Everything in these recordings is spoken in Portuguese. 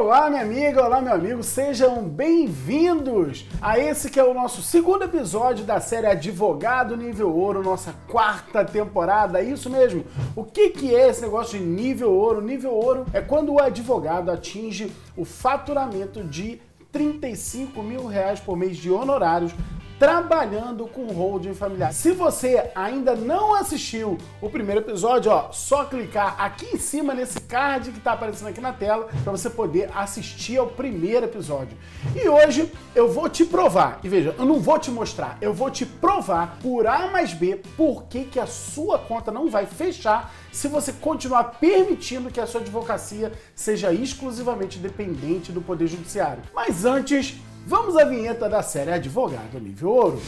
Olá, minha amiga, olá, meu amigo, sejam bem-vindos a esse que é o nosso segundo episódio da série Advogado Nível Ouro, nossa quarta temporada, isso mesmo. O que é esse negócio de nível ouro? Nível ouro é quando o advogado atinge o faturamento de R$35 mil por mês de honorários trabalhando com holding familiar. Se você ainda não assistiu o primeiro episódio, só clicar aqui em cima nesse card que está aparecendo aqui na tela para você poder assistir ao primeiro episódio. E hoje eu vou te provar, e veja, eu não vou te mostrar, eu vou te provar por A mais B por que a sua conta não vai fechar se você continuar permitindo que a sua advocacia seja exclusivamente dependente do Poder Judiciário. Mas antes, vamos à vinheta da série Advogado Nível Ouro.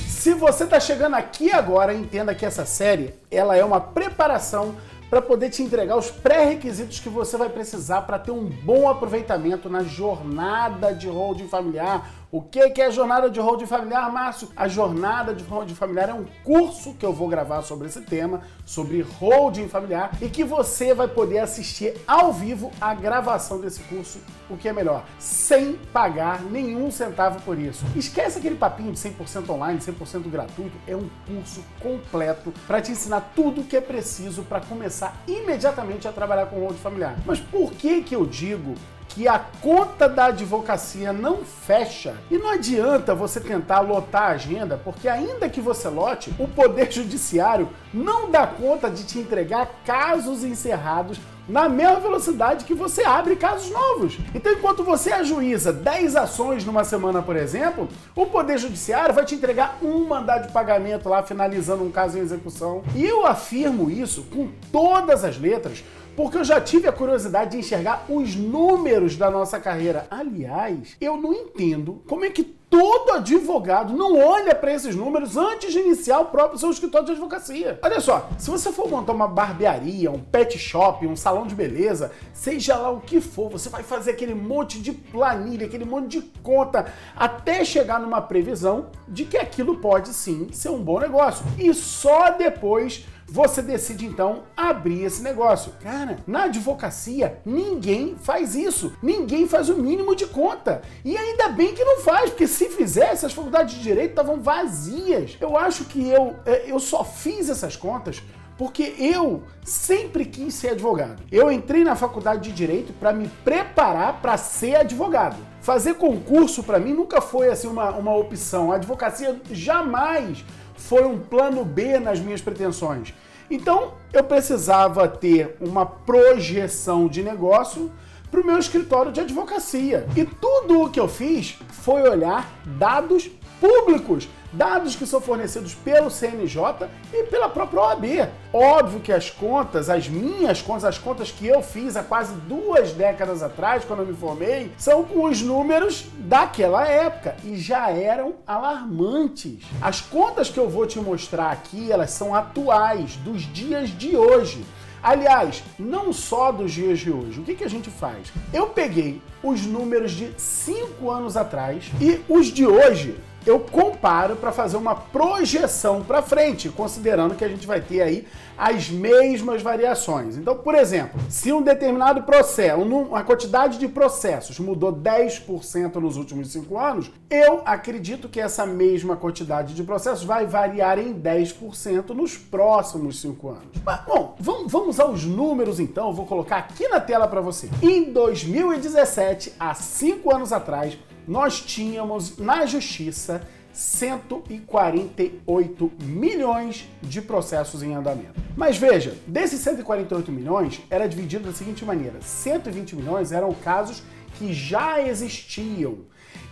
Se você está chegando aqui agora, entenda que essa série ela é uma preparação para poder te entregar os pré-requisitos que você vai precisar para ter um bom aproveitamento na jornada de holding familiar. O que é a jornada de holding familiar, Márcio? A jornada de holding familiar é um curso que eu vou gravar sobre esse tema, sobre holding familiar, e que você vai poder assistir ao vivo a gravação desse curso, o que é melhor, sem pagar nenhum centavo por isso. Esquece aquele papinho de 100% online, 100% gratuito, é um curso completo para te ensinar tudo o que é preciso para começar imediatamente a trabalhar com holding familiar. Mas por que eu digo que a conta da advocacia não fecha? E não adianta você tentar lotar a agenda, porque ainda que você lote, o Poder Judiciário não dá conta de te entregar casos encerrados na mesma velocidade que você abre casos novos. Então, enquanto você ajuiza 10 ações numa semana, por exemplo, o Poder Judiciário vai te entregar um mandado de pagamento lá, finalizando um caso em execução. E eu afirmo isso com todas as letras, porque eu já tive a curiosidade de enxergar os números da nossa carreira. Aliás, eu não entendo como é que todo advogado não olha para esses números antes de iniciar o próprio seu escritório de advocacia. Olha só, se você for montar uma barbearia, um pet shop, um salão de beleza, seja lá o que for, você vai fazer aquele monte de planilha, aquele monte de conta, até chegar numa previsão de que aquilo pode sim ser um bom negócio. E só depois você decide, então, abrir esse negócio. Cara, na advocacia, ninguém faz isso. Ninguém faz o mínimo de conta. E ainda bem que não faz, porque se fizesse, as faculdades de Direito estavam vazias. Eu acho que eu só fiz essas contas porque eu sempre quis ser advogado. Eu entrei na faculdade de Direito para me preparar para ser advogado. Fazer concurso, para mim, nunca foi assim uma opção. A advocacia jamais foi um plano B nas minhas pretensões. Então, eu precisava ter uma projeção de negócio para o meu escritório de advocacia. E tudo o que eu fiz foi olhar dados públicos, dados que são fornecidos pelo CNJ e pela própria OAB. Óbvio que as contas, as minhas contas, as contas que eu fiz há quase 2 décadas atrás, quando eu me formei, são com os números daquela época e já eram alarmantes. As contas que eu vou te mostrar aqui, elas são atuais, dos dias de hoje. Aliás, não só dos dias de hoje. O que a gente faz? Eu peguei os números de 5 anos atrás e os de hoje eu comparo para fazer uma projeção para frente, considerando que a gente vai ter aí as mesmas variações. Então, por exemplo, se um determinado processo, a quantidade de processos mudou 10% nos últimos 5 anos, eu acredito que essa mesma quantidade de processos vai variar em 10% nos próximos 5 anos. Mas, bom, vamos aos números então, eu vou colocar aqui na tela para você. Em 2017, há 5 anos atrás, nós tínhamos na Justiça 148 milhões de processos em andamento. Mas veja, desses 148 milhões era dividido da seguinte maneira: 120 milhões eram casos que já existiam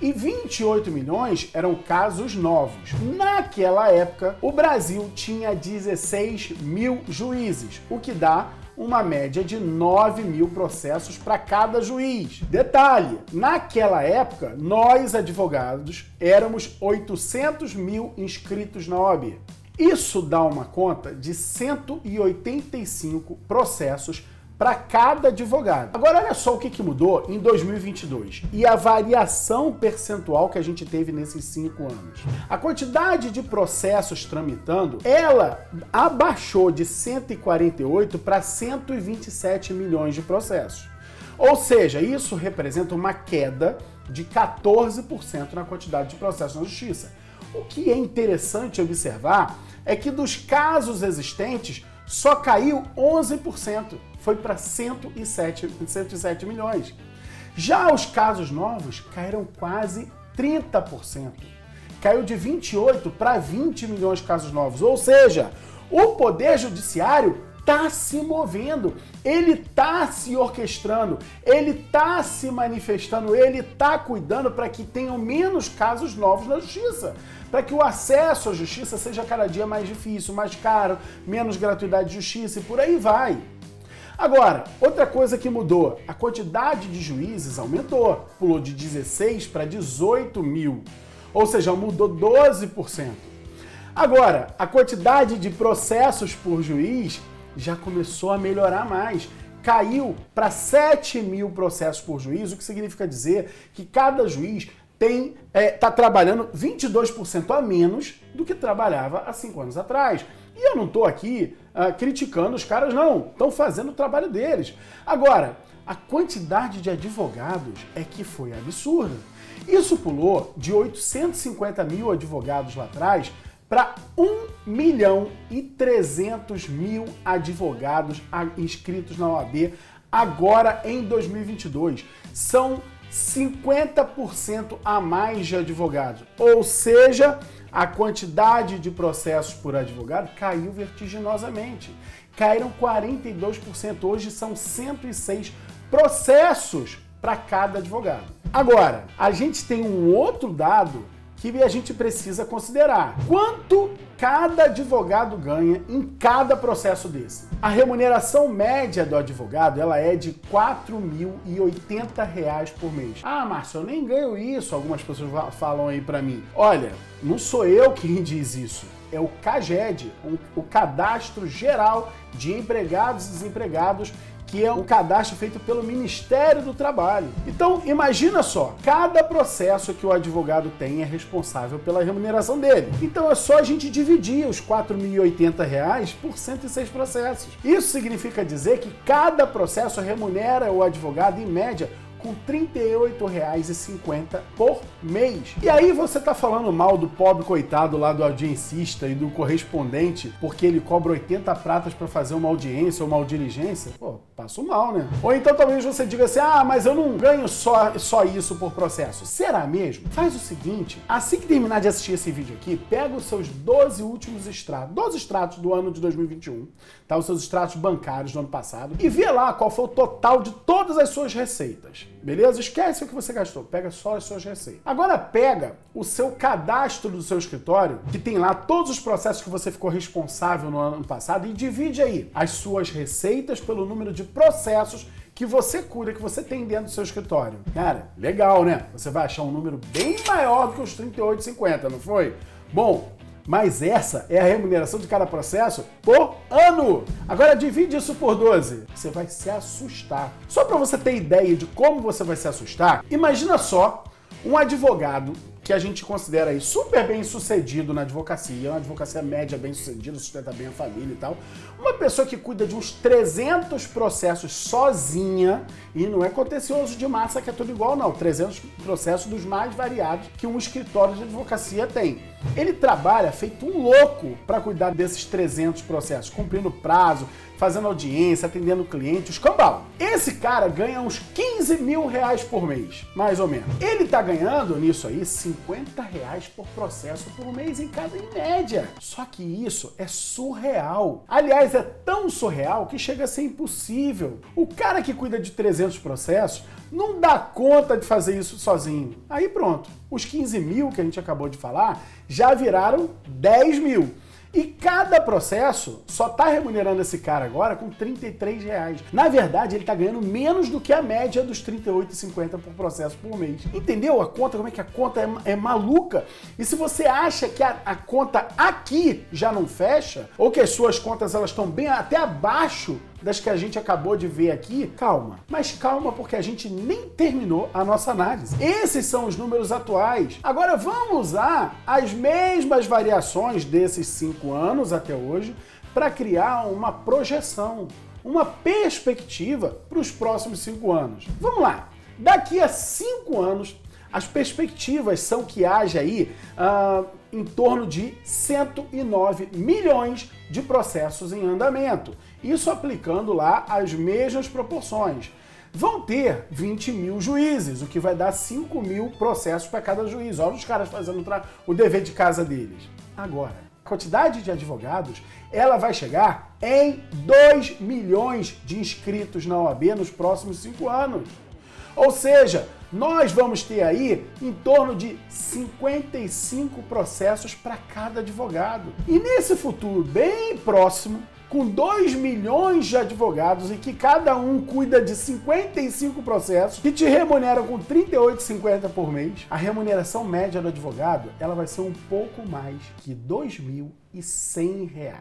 e 28 milhões eram casos novos. Naquela época, o Brasil tinha 16 mil juízes, o que dá uma média de 9 mil processos para cada juiz. Detalhe, naquela época, nós advogados éramos 800 mil inscritos na OAB. Isso dá uma conta de 185 processos para cada advogado. Agora, olha só o que mudou em 2022 e a variação percentual que a gente teve nesses 5 anos. A quantidade de processos tramitando, ela abaixou de 148 para 127 milhões de processos. Ou seja, isso representa uma queda de 14% na quantidade de processos na justiça. O que é interessante observar é que dos casos existentes, só caiu 11%, foi para 107 milhões. Já os casos novos caíram quase 30%. Caiu de 28 para 20 milhões de casos novos. Ou seja, o Poder Judiciário está se movendo, ele está se orquestrando, ele está se manifestando, ele está cuidando para que tenham menos casos novos na justiça, para que o acesso à justiça seja cada dia mais difícil, mais caro, menos gratuidade de justiça e por aí vai. Agora, outra coisa que mudou, a quantidade de juízes aumentou, pulou de 16 para 18 mil, ou seja, mudou 12%. Agora, a quantidade de processos por juiz já começou a melhorar mais. Caiu para 7 mil processos por juiz, o que significa dizer que cada juiz está trabalhando 22% a menos do que trabalhava há 5 anos atrás. E eu não estou aqui criticando os caras, não. Estão fazendo o trabalho deles. Agora, a quantidade de advogados é que foi absurda. Isso pulou de 850 mil advogados lá atrás para 1.300.000 advogados inscritos na OAB agora em 2022. São 50% a mais de advogados. Ou seja, a quantidade de processos por advogado caiu vertiginosamente. Caíram 42%. Hoje são 106 processos para cada advogado. Agora, a gente tem um outro dado que a gente precisa considerar. Quanto cada advogado ganha em cada processo desse? A remuneração média do advogado, ela é de R$ 4.080 por mês. Ah, Márcio, eu nem ganho isso, algumas pessoas falam aí pra mim. Olha, não sou eu quem diz isso. É o CAGED, o Cadastro Geral de Empregados e Desempregados, que é um cadastro feito pelo Ministério do Trabalho. Então, imagina só, cada processo que o advogado tem é responsável pela remuneração dele. Então, é só a gente dividir os R$ 4.080 por 106 processos. Isso significa dizer que cada processo remunera o advogado, em média, com R$ 38,50 por mês. E aí você tá falando mal do pobre coitado lá do audiencista e do correspondente porque ele cobra 80 pratas para fazer uma audiência ou uma diligência? Pô, passo mal, né? Ou então talvez você diga assim, ah, mas eu não ganho só isso por processo. Será mesmo? Faz o seguinte, assim que terminar de assistir esse vídeo aqui, pega os seus 12 últimos extratos, 12 extratos do ano de 2021, tá? Os seus extratos bancários do ano passado, e vê lá qual foi o total de todas as suas receitas. Beleza? Esquece o que você gastou, pega só as suas receitas. Agora pega o seu cadastro do seu escritório, que tem lá todos os processos que você ficou responsável no ano passado, e divide aí as suas receitas pelo número de processos que você cuida, que você tem dentro do seu escritório. Cara, legal, né? Você vai achar um número bem maior do que os 38,50, não foi? Bom, mas essa é a remuneração de cada processo por ano. Agora divide isso por 12. Você vai se assustar. Só para você ter ideia de como você vai se assustar, imagina só um advogado que a gente considera aí super bem sucedido na advocacia, uma advocacia média bem sucedida, sustenta bem a família e tal. Uma pessoa que cuida de uns 300 processos sozinha, e não é contencioso de massa que é tudo igual, não. 300 processos dos mais variados que um escritório de advocacia tem. Ele trabalha feito um louco para cuidar desses 300 processos, cumprindo prazo, fazendo audiência, atendendo cliente, os cambal. Esse cara ganha uns 15 mil reais por mês, mais ou menos. Ele tá ganhando nisso aí 50 reais por processo por mês em cada, em média. Só que isso é surreal. Aliás, é tão surreal que chega a ser impossível. O cara que cuida de 300 processos não dá conta de fazer isso sozinho. Aí pronto, os 15 mil que a gente acabou de falar já viraram 10 mil. E cada processo só está remunerando esse cara agora com R$ 33 reais. Na verdade, ele está ganhando menos do que a média dos R$ 38,50 por processo por mês. Entendeu a conta? Como é que a conta é maluca? E se você acha que a conta aqui já não fecha, ou que as suas contas elas estão bem até abaixo das que a gente acabou de ver aqui, calma. Mas calma, porque a gente nem terminou a nossa análise. Esses são os números atuais. Agora vamos usar as mesmas variações desses 5 anos até hoje para criar uma projeção, uma perspectiva para os próximos 5 anos. Vamos lá. Daqui a 5 anos, as perspectivas são que haja aí em torno de 109 milhões de processos em andamento. Isso aplicando lá as mesmas proporções. Vão ter 20 mil juízes, o que vai dar 5 mil processos para cada juiz. Olha os caras fazendo o dever de casa deles. Agora, a quantidade de advogados, ela vai chegar em 2 milhões de inscritos na OAB nos próximos 5 anos. Ou seja, nós vamos ter aí em torno de 55 processos para cada advogado. E nesse futuro bem próximo, com 2 milhões de advogados e que cada um cuida de 55 processos que te remuneram com R$ 38,50 por mês, a remuneração média do advogado ela vai ser um pouco mais que R$ 2.100.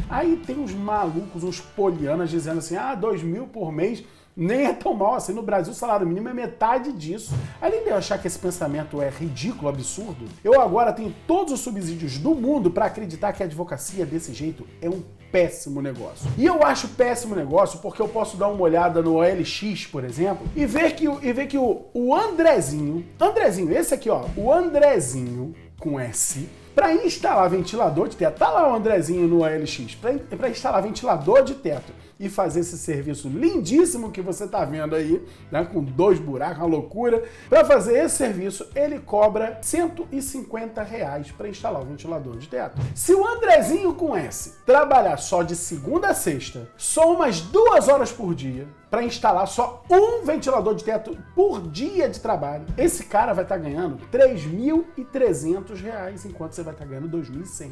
Aí tem uns malucos, uns polianas dizendo assim, R$2.000 por mês nem é tão mal assim. No Brasil, o salário mínimo é metade disso. Além de eu achar que esse pensamento é ridículo, absurdo, eu agora tenho todos os subsídios do mundo para acreditar que a advocacia desse jeito é um péssimo negócio. E eu acho péssimo negócio porque eu posso dar uma olhada no OLX, por exemplo, e ver que o Andrezinho, esse aqui, ó, o Andrezinho com S, para instalar ventilador de teto, tá lá o Andrezinho no OLX, para instalar ventilador de teto e fazer esse serviço lindíssimo que você tá vendo aí, né, com 2 buracos, uma loucura. Para fazer esse serviço, ele cobra R$ 150 para instalar o ventilador de teto. Se o Andrezinho com S trabalhar só de segunda a sexta, só umas 2 horas por dia, para instalar só um ventilador de teto por dia de trabalho, esse cara vai estar ganhando R$ 3.300, enquanto você vai estar ganhando R$ 2.100.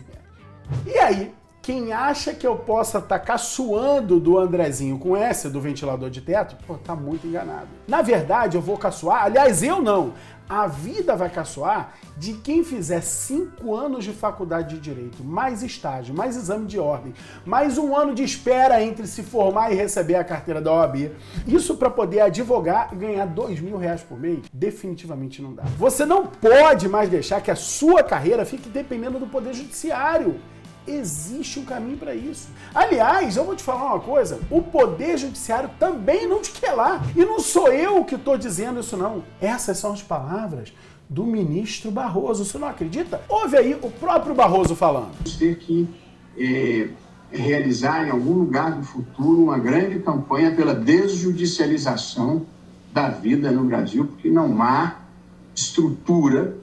E aí, quem acha que eu possa estar caçoando do Andrezinho com S do ventilador de teto, pô, tá muito enganado. Na verdade, eu vou caçoar, aliás, eu não. A vida vai caçoar de quem fizer 5 anos de faculdade de Direito, mais estágio, mais exame de ordem, mais 1 ano de espera entre se formar e receber a carteira da OAB. Isso para poder advogar e ganhar R$ 2.000 por mês? Definitivamente não dá. Você não pode mais deixar que a sua carreira fique dependendo do Poder Judiciário. Existe um caminho para isso. Aliás, eu vou te falar uma coisa, o Poder Judiciário também não te quer lá. E não sou eu que estou dizendo isso, não. Essas são as palavras do ministro Barroso. Você não acredita? Ouve aí o próprio Barroso falando. Ter que realizar em algum lugar do futuro uma grande campanha pela desjudicialização da vida no Brasil, porque não há estrutura,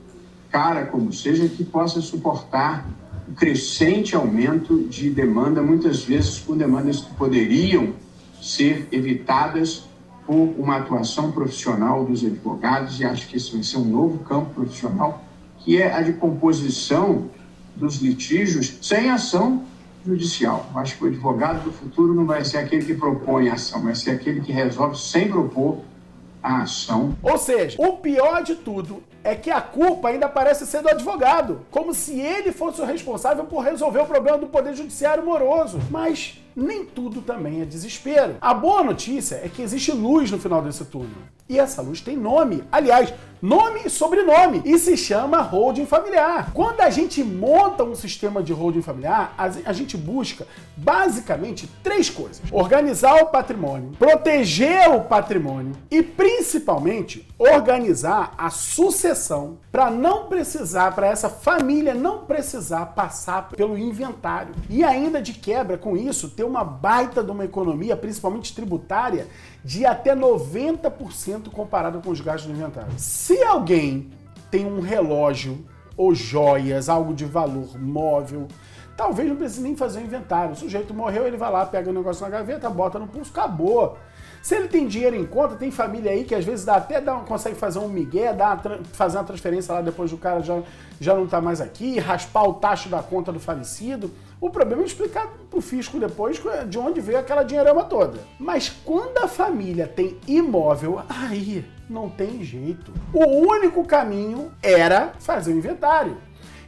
cara como seja, que possa suportar o crescente aumento de demanda, muitas vezes por demandas que poderiam ser evitadas por uma atuação profissional dos advogados, e acho que esse vai ser um novo campo profissional, que é a de composição dos litígios sem ação judicial. Acho que o advogado do futuro não vai ser aquele que propõe a ação, vai ser aquele que resolve sem propor a ação. Ou seja, o pior de tudo é que a culpa ainda parece ser do advogado, como se ele fosse o responsável por resolver o problema do Poder Judiciário moroso. Mas nem tudo também é desespero. A boa notícia é que existe luz no final desse túnel. E essa luz tem nome. Aliás, nome e sobrenome. E se chama holding familiar. Quando a gente monta um sistema de holding familiar, a gente busca basicamente 3 coisas. Organizar o patrimônio, proteger o patrimônio e principalmente organizar a sucessão para essa família não precisar passar pelo inventário. E ainda de quebra com isso, ter uma baita de uma economia, principalmente tributária, de até 90% comparado com os gastos do inventário. Se alguém tem um relógio ou joias, algo de valor móvel, talvez não precise nem fazer o inventário. O sujeito morreu, ele vai lá, pega o negócio na gaveta, bota no pulso, acabou. Se ele tem dinheiro em conta, tem família aí que às vezes consegue fazer um migué, fazer uma transferência lá depois do cara já não tá mais aqui, raspar o tacho da conta do falecido. O problema é explicar pro fisco depois de onde veio aquela dinheirama toda. Mas quando a família tem imóvel, aí não tem jeito. O único caminho era fazer o inventário.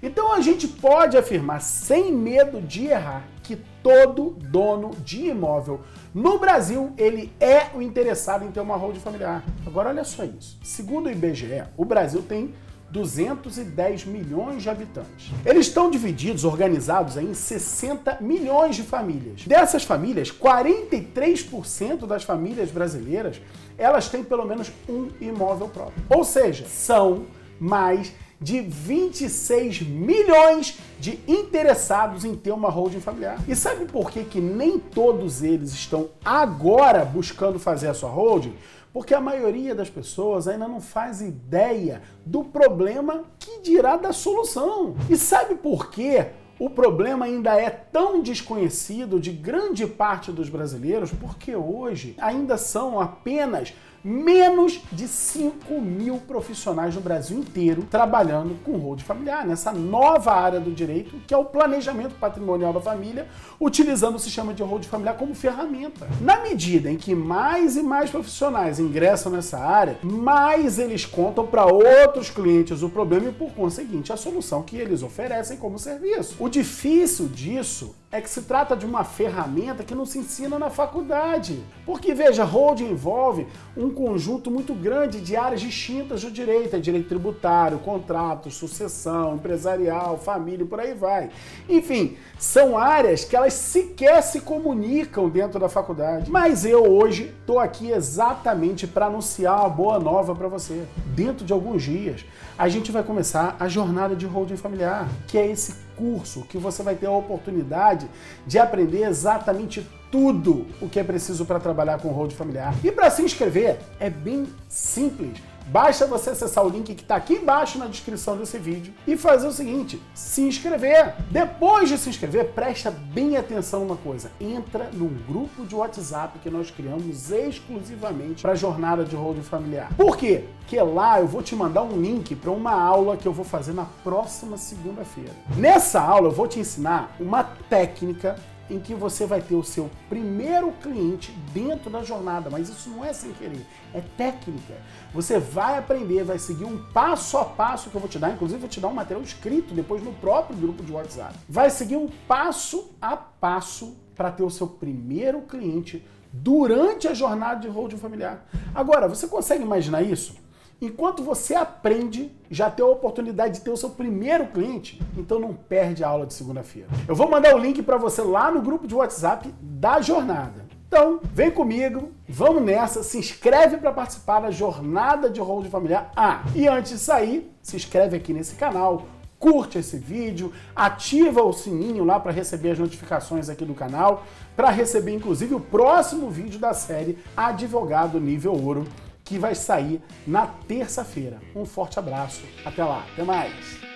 Então a gente pode afirmar, sem medo de errar, que todo dono de imóvel no Brasil, ele é o interessado em ter uma holding familiar. Agora olha só isso. Segundo o IBGE, o Brasil tem 210 milhões de habitantes. Eles estão divididos, organizados em 60 milhões de famílias. Dessas famílias, 43% das famílias brasileiras, elas têm pelo menos um imóvel próprio. Ou seja, são mais de 26 milhões de interessados em ter uma holding familiar. E sabe por que nem todos eles estão agora buscando fazer a sua holding? Porque a maioria das pessoas ainda não faz ideia do problema, que dirá da solução. E sabe por quê? O problema ainda é tão desconhecido de grande parte dos brasileiros, porque hoje ainda são apenas menos de 5 mil profissionais no Brasil inteiro trabalhando com holding familiar, nessa nova área do direito, que é o planejamento patrimonial da família, utilizando o sistema de holding familiar como ferramenta. Na medida em que mais e mais profissionais ingressam nessa área, mais eles contam para outros clientes o problema e, por conseguinte, a solução que eles oferecem como serviço. O difícil disso é que se trata de uma ferramenta que não se ensina na faculdade. Porque, veja, holding envolve um conjunto muito grande de áreas distintas do direito. É direito tributário, contrato, sucessão, empresarial, família, por aí vai. Enfim, são áreas que elas sequer se comunicam dentro da faculdade. Mas eu hoje estou aqui exatamente para anunciar uma boa nova para você. Dentro de alguns dias, a gente vai começar a jornada de holding familiar, que é esse curso que você vai ter a oportunidade de aprender exatamente tudo o que é preciso para trabalhar com holding familiar. E para se inscrever é bem simples. Basta você acessar o link que está aqui embaixo na descrição desse vídeo e fazer o seguinte, se inscrever. Depois de se inscrever, presta bem atenção numa coisa. Entra num grupo de WhatsApp que nós criamos exclusivamente para a jornada de holding familiar. Por quê? Porque lá eu vou te mandar um link para uma aula que eu vou fazer na próxima segunda-feira. Nessa aula eu vou te ensinar uma técnica em que você vai ter o seu primeiro cliente dentro da jornada, mas isso não é sem querer, é técnica. Você vai aprender, vai seguir um passo a passo que eu vou te dar, inclusive vou te dar um material escrito depois no próprio grupo de WhatsApp. Vai seguir um passo a passo para ter o seu primeiro cliente durante a jornada de holding familiar. Agora, você consegue imaginar isso? Enquanto você aprende, já tem a oportunidade de ter o seu primeiro cliente, então não perde a aula de segunda-feira. Eu vou mandar o link para você lá no grupo de WhatsApp da jornada. Então, vem comigo, vamos nessa, se inscreve para participar da jornada de holding familiar. E antes de sair, se inscreve aqui nesse canal, curte esse vídeo, ativa o sininho lá para receber as notificações aqui do canal, para receber inclusive o próximo vídeo da série Advogado Nível Ouro, que vai sair na terça-feira. Um forte abraço, até lá, até mais!